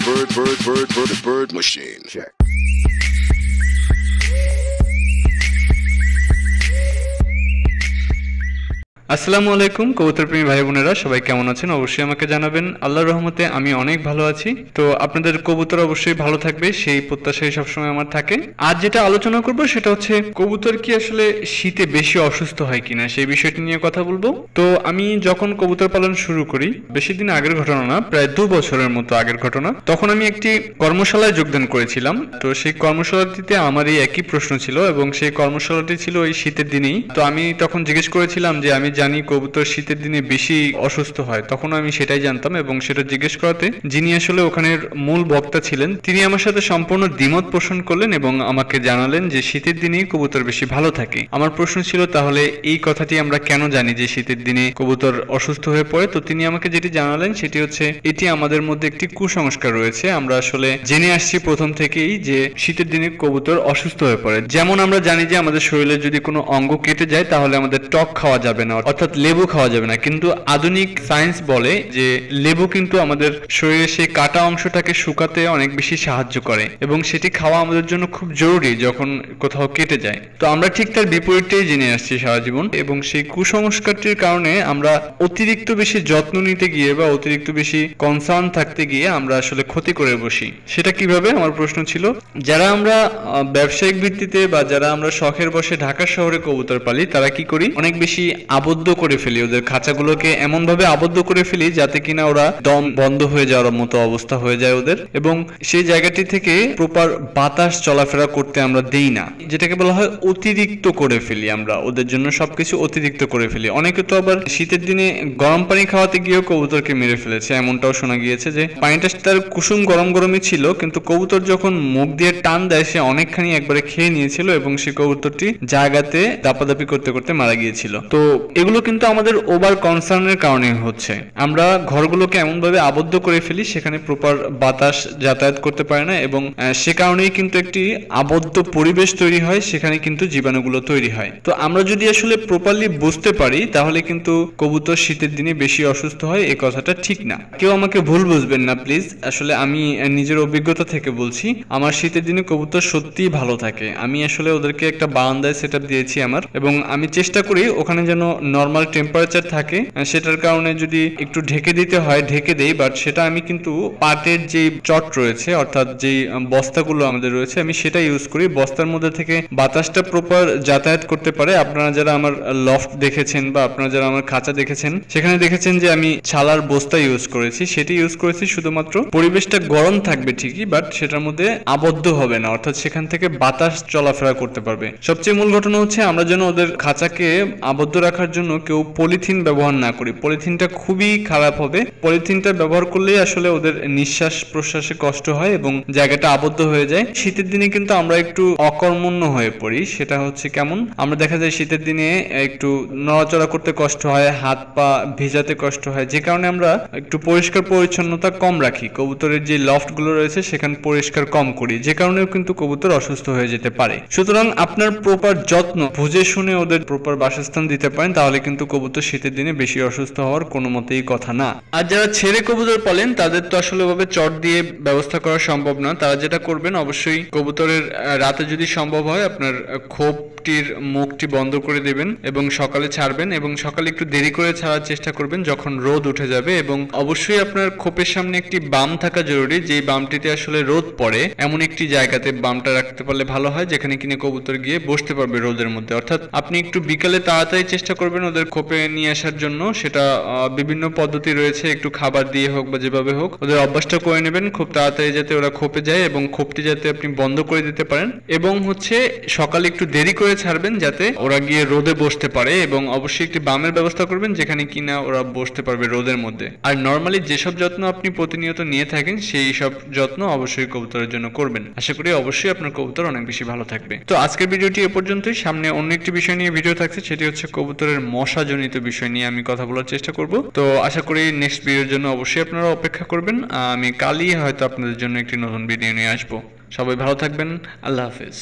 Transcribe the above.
bird machine. Check. আসসালামু আলাইকুম কবুতর প্রেমী ভাই বোনেরা, সবাই কেমন আছেন? অবশ্যই আমাকে জানাবেন। আল্লাহর রহমতে আমি অনেক ভালো আছি। তো আপনাদের কবুতর অবশ্যই ভালো থাকবে সেই প্রত্যাশাই সবসময় আমার থাকে। আজ যেটা আলোচনা করব সেটা হচ্ছে কবুতর কি আসলে শীতে বেশি অসুস্থ হয় কিনা সেই বিষয়টি নিয়ে কথা বলবো। তো আমি যখন কবুতর পালন শুরু করি, বেশি দিন আগের ঘটনা না, প্রায় 2 বছরের মতো আগের ঘটনা, তখন আমি একটি কর্মশালায় যোগদান করেছিলাম। তো সেই কর্মশালাটিতে আমার এই একই প্রশ্ন ছিল এবং সেই কর্মশালাটি ছিল ওই শীতের দিনেই। তো আমি তখন জিজ্ঞেস করেছিলাম যে আমি জানি কবুতর শীতের দিনে বেশি অসুস্থ হয়, তখন আমি সেটাই জানতাম এবং সেটা জিজ্ঞেস করাতে যিনি আসলে ওখানের মূল বক্তা ছিলেন তিনি আমার সাথে সম্পূর্ণ দ্বিমত পোষণ করলেন এবং আমাকে জানালেন যে শীতের দিনেই কবুতর বেশি ভালো থাকে। আমার প্রশ্ন ছিল তাহলে এই কথাটি আমরা কেন জানি যে শীতের দিনে কবুতর অসুস্থ হয়ে পড়ে? তো তিনি আমাকে যেটি জানালেন সেটি হচ্ছে এটি আমাদের মধ্যে একটি কুসংস্কার রয়েছে। আমরা আসলে জেনে আসছি প্রথম থেকেই যে শীতের দিনে কবুতর অসুস্থ হয়ে পড়ে। যেমন আমরা জানি যে আমাদের শরীরে যদি কোনো অঙ্গ কেটে যায় তাহলে আমাদের টক খাওয়া যাবে না, অর্থাৎ লেবু খাওয়া যাবে না, কিন্তু আধুনিক সায়েন্স বলে যে লেবু কিন্তু আমাদের শরীরে সেই কাটা অংশটাকে শুকাতে অনেক বেশি সাহায্য করে এবং সেটি খাওয়া আমাদের জন্য খুব জরুরি যখন কোথাও কেটে যায়। তো আমরা ঠিক তার বিপরীতটাই জেনে আসছি সারা জীবন এবং সেই কুসংস্কারটির কারণে আমরা অতিরিক্ত বেশি যত্ন নিতে গিয়ে বা অতিরিক্ত বেশি কনসার্ন থাকতে গিয়ে আমরা আসলে ক্ষতি করে বসি। সেটা কিভাবে? আমার প্রশ্ন ছিল যারা আমরা ব্যবসায়িক ভিত্তিতে বা যারা আমরা শখের বসে ঢাকা শহরে কবুতর পালি তারা কি করি, অনেক বেশি আবদ্ধ করে ফেলি, ওদের খাঁচাগুলোকে এমন ভাবে আবদ্ধ করে ফেলি যাতে কিনা ওরা দম বন্ধ হয়ে যাওয়ার মতো অবস্থা হয়ে যায় ওদের, এবং সেই জায়গাটি থেকে প্রপার বাতাস চলাফেরা করতে আমরা দেই না, যেটাকে বলা হয় অতিরিক্ত করে ফেলি। আমরা ওদের জন্য সবকিছু অতিরিক্ত করে ফেলি। অনেকে তো আবার শীতের দিনে গরম পানি খাওয়াতে গিয়েও কবুতরকে মেরে ফেলেছে, এমনটাও শোনা গিয়েছে যে পানিটা তার কুসুম গরম গরমই ছিল কিন্তু কবুতর যখন মুখ দিয়ে টান দেয় সে অনেকখানি একবারে খেয়ে নিয়েছিল এবং সেই কবুতরটি জায়গাতে দাপাদাপি করতে করতে মারা গিয়েছিল। তো এগুলো কিন্তু আমাদের ওভার কনসার্নের কারণে হচ্ছে। আমরা ঘরগুলোকে এমন ভাবে আবদ্ধ করে ফেলি সেখানে প্রপার বাতাস যাতায়াত করতে পারে না এবং সে কারণেই কিন্তু একটি আবদ্ধ পরিবেশ তৈরি হয়, সেখানে কিন্তু জীবাণুগুলো তৈরি হয়। তো আমরা যদি আসলে প্রপারলি বুঝতে পারি তাহলে কিন্তু কবুতর শীতের দিনে বেশি অসুস্থ হয় এই কথাটা ঠিক না। কেউ আমাকে ভুল বুঝবেন না প্লিজ, আসলে আমি নিজের অভিজ্ঞতা থেকে বলছি। আমার শীতের দিনে কবুতর সত্যিই ভালো থাকে। আমি আসলে ওদেরকে একটা বারান্দায় সেটআপ দিয়েছি আমার, এবং আমি চেষ্টা করি ওখানে যেন নরমাল টেম্পারেচার থাকে। সেটার কারণে যদি একটু ঢেকে দিতে হয় ঢেকে দেই, বাট সেটা আমি কিন্তু পাটের যে চট রয়েছে অর্থাৎ যেই বস্তাগুলো আমাদের রয়েছে আমি সেটা ইউজ করি। বস্তার মধ্যে থেকে বাতাসটা প্রপার যাতায়াত করতে পারে। আপনারা যারা আমার লফট দেখেছেন বা আপনারা যারা আমার খাঁচা দেখেছেন সেখানে দেখেছেন যে আমি ছালার বস্তা ইউজ করেছি। সেটি ইউজ করেছি শুধুমাত্র পরিবেশটা গরম থাকবে ঠিকই, বাট সেটার মধ্যে আবদ্ধ হবে না, অর্থাৎ সেখান থেকে বাতাস চলাফেরা করতে পারবে। সবচেয়ে মূল ঘটনা হচ্ছে আমরা যেন ওদের খাঁচাকে আবদ্ধ রাখার জন্য কেউ পলিথিন ব্যবহার না করি। পলিথিনটা খুবই খারাপ হবে। পলিথিনটা ব্যবহার করলেই আসলে ওদের নিঃশ্বাস প্রশ্বাসে কষ্ট হয় এবং জায়গাটা আবদ্ধ হয়ে যায়। শীতের দিনে কিন্তু আমরা একটু অকর্মণ্য হয়ে পড়ি। সেটা হচ্ছে কেমন, আমরা দেখা যায় শীতের দিনে একটু নড়াচড়া করতে কষ্ট হয়, হাত পা ভেজাতে কষ্ট হয়, যে কারণে আমরা একটু পরিষ্কার পরিচ্ছন্নতা কম রাখি। কবুতরের যে লফট গুলো রয়েছে সেখানে পরিষ্কার কম করি, যে কারণেও কিন্তু কবুতর অসুস্থ হয়ে যেতে পারে। সুতরাং আপনার প্রপার যত্ন বুঝে শুনে ওদের প্রপার বাসস্থান দিতে পারেন তাহলে কিন্তু কবুতর শীতের দিনে বেশি অসুস্থ হওয়ার কোনো মতেই কথা না। আর যারা ছেড়ে কবুতর পালেন তাদের তো আসলে ভাবে চট দিয়ে ব্যবস্থা করা সম্ভব না। তারা যেটা করবেন অবশ্যই কবুতরের রাতে যদি সম্ভব হয় আপনার খোপটির মুখটি বন্ধ করে দেবেন এবং সকালে ছাড়বেন, এবং সকালে একটু দেরি করে ছাড়ার চেষ্টা করবেন যখন রোদ উঠে যাবে, এবং অবশ্যই আপনার খোপের সামনে একটি বাম থাকা জরুরি, যেই বামটিতে আসলে রোদ পড়ে এমন একটি জায়গাতে বামটা রাখতে পারলে ভালো হয় যেখানে কিনে কবুতর গিয়ে বসতে পারবে রোদের মধ্যে। অর্থাৎ আপনি একটু বিকালে তাড়াতাড়ি চেষ্টা করবেন ওদের খোপে নিয়ে আসার জন্য। সেটা বিভিন্ন পদ্ধতি রয়েছে, একটু খাবার দিয়ে হোক বা যেভাবে হোক ওদের অভ্যাসটা করে নেবেন খুব তাড়াতাড়ি যাতে ওরা খোপে যায় এবং খোপটি যাতে আপনি বন্ধ করে দিতে পারেন, এবং হচ্ছে সকালে একটু দেরি করে ছাড়বেন যাতে ওরা গিয়ে রোদে বসতে পারে, এবং অবশ্যই একটি বামের ব্যবস্থা করবেন যেখানে কিনা ওরা বসতে পারবে রোদের মধ্যে। আর নর্মালি যেসব যত্ন আপনি প্রতিনিয়ত নিয়ে থাকেন সেই সব যত্ন অবশ্যই কবুতরের জন্য করবেন। আশা করি অবশ্যই আপনার কবুতর অনেক বেশি ভালো থাকবে। তো আজকের ভিডিওটি এ পর্যন্তই। সামনে অন্য একটি বিষয় নিয়ে ভিডিও থাকছে, সেটি হচ্ছে কবুতরের মশাজনিত বিষয় নিয়ে আমি কথা বলার চেষ্টা করব। তো আশা করি নেক্সট ভিডিওর জন্য অবশ্যই আপনারা অপেক্ষা করবেন। আমি কালই হয়তো আপনাদের জন্য একটি নতুন ভিডিও নিয়ে আসবো। সবাই ভালো থাকবেন। আল্লাহ হাফেজ।